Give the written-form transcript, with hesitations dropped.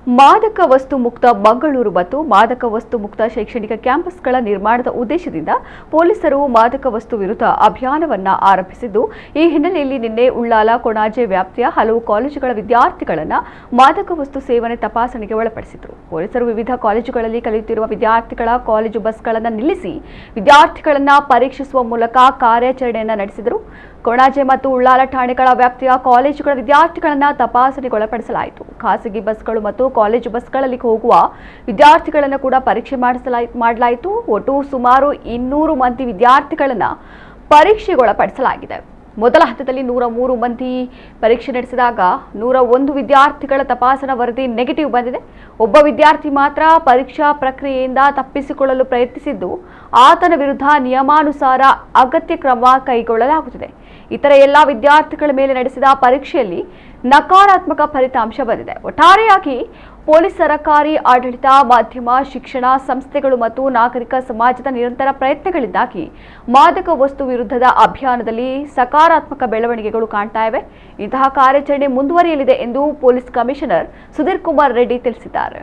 ಮಾದಕ ವಸ್ತು ಮುಕ್ತ ಮಂಗಳೂರು ಮತ್ತು ಮಾದಕ ವಸ್ತು ಮುಕ್ತ ಶೈಕ್ಷಣಿಕ ಕ್ಯಾಂಪಸ್ಗಳ ನಿರ್ಮಾಣದ ಉದ್ದೇಶದಿಂದ ಪೊಲೀಸರು ಮಾದಕ ವಸ್ತು ವಿರುದ್ಧ ಅಭಿಯಾನವನ್ನು ಆರಂಭಿಸಿದ್ದು, ಈ ಹಿನ್ನೆಲೆಯಲ್ಲಿ ನಿನ್ನೆ ಉಳ್ಳಾಲ ಕೊಣಾಜೆ ವ್ಯಾಪ್ತಿಯ ಹಲವು ಕಾಲೇಜುಗಳ ವಿದ್ಯಾರ್ಥಿಗಳನ್ನು ಮಾದಕ ವಸ್ತು ಸೇವನೆ ತಪಾಸಣೆಗೆ ಒಳಪಡಿಸಿದರು. ಪೊಲೀಸರು ವಿವಿಧ ಕಾಲೇಜುಗಳಲ್ಲಿ ಕಲಿಯುತ್ತಿರುವ ವಿದ್ಯಾರ್ಥಿಗಳ ಕಾಲೇಜು ಬಸ್ಗಳನ್ನು ನಿಲ್ಲಿಸಿ ವಿದ್ಯಾರ್ಥಿಗಳನ್ನು ಪರೀಕ್ಷಿಸುವ ಮೂಲಕ ಕಾರ್ಯಾಚರಣೆಯನ್ನು ನಡೆಸಿದರು. ಕೊಣಾಜೆ ಮತ್ತು ಉಳ್ಳಾಲ ಠಾಣೆಗಳ ವ್ಯಾಪ್ತಿಯ ಕಾಲೇಜುಗಳ ವಿದ್ಯಾರ್ಥಿಗಳನ್ನು ತಪಾಸಣೆಗೊಳಪಡಿಸಲಾಯಿತು. ಖಾಸಗಿ ಬಸ್ಗಳು ಮತ್ತು ಕಾಲೇಜು ಬಸ್ಗಳಲ್ಲಿ ಹೋಗುವ ವಿದ್ಯಾರ್ಥಿಗಳನ್ನು ಕೂಡ ಪರೀಕ್ಷೆ ಮಾಡಲಾಯಿತು. ಒಟ್ಟು ಸುಮಾರು 200 ಮಂದಿ ವಿದ್ಯಾರ್ಥಿಗಳನ್ನು ಪರೀಕ್ಷೆಗೊಳಪಡಿಸಲಾಗಿದೆ. ಮೊದಲ ಹಂತದಲ್ಲಿ 103 ಮಂದಿ ಪರೀಕ್ಷೆ ನಡೆಸಿದಾಗ 101 ವಿದ್ಯಾರ್ಥಿಗಳ ತಪಾಸಣಾ ವರದಿ ನೆಗೆಟಿವ್ ಬಂದಿದೆ. ಒಬ್ಬ ವಿದ್ಯಾರ್ಥಿ ಮಾತ್ರ ಪರೀಕ್ಷಾ ಪ್ರಕ್ರಿಯೆಯಿಂದ ತಪ್ಪಿಸಿಕೊಳ್ಳಲು ಪ್ರಯತ್ನಿಸಿದ್ದು, ಆತನ ವಿರುದ್ಧ ನಿಯಮಾನುಸಾರ ಅಗತ್ಯ ಕ್ರಮ ಕೈಗೊಳ್ಳಲಾಗುತ್ತಿದೆ. ಇತರ ಎಲ್ಲ ವಿದ್ಯಾರ್ಥಿಗಳ ಮೇಲೆ ನಡೆಸಿದ ಪರೀಕ್ಷೆಯಲ್ಲಿ ನಕಾರಾತ್ಮಕ ಫಲಿತಾಂಶ ಬಂದಿದೆ. ಒಟ್ಟಾರೆಯಾಗಿ ಪೊಲೀಸ್, ಸರ್ಕಾರಿ ಆಡಳಿತ, ಮಾಧ್ಯಮ, ಶಿಕ್ಷಣ ಸಂಸ್ಥೆಗಳು ಮತ್ತು ನಾಗರಿಕ ಸಮಾಜದ ನಿರಂತರ ಪ್ರಯತ್ನಗಳಿಂದಾಗಿ ಮಾದಕ ವಸ್ತು ವಿರುದ್ಧದ ಅಭಿಯಾನದಲ್ಲಿ ಸಕಾರಾತ್ಮಕ ಬೆಳವಣಿಗೆಗಳು ಕಾಣ್ತಾ ಇವೆ. ಇಂತಹ ಕಾರ್ಯಾಚರಣೆ ಮುಂದುವರಿಯಲಿದೆ ಎಂದು ಪೊಲೀಸ್ ಕಮಿಷನರ್ ಸುಧೀರ್ ಕುಮಾರ್ ರೆಡ್ಡಿ ತಿಳಿಸಿದ್ದಾರೆ.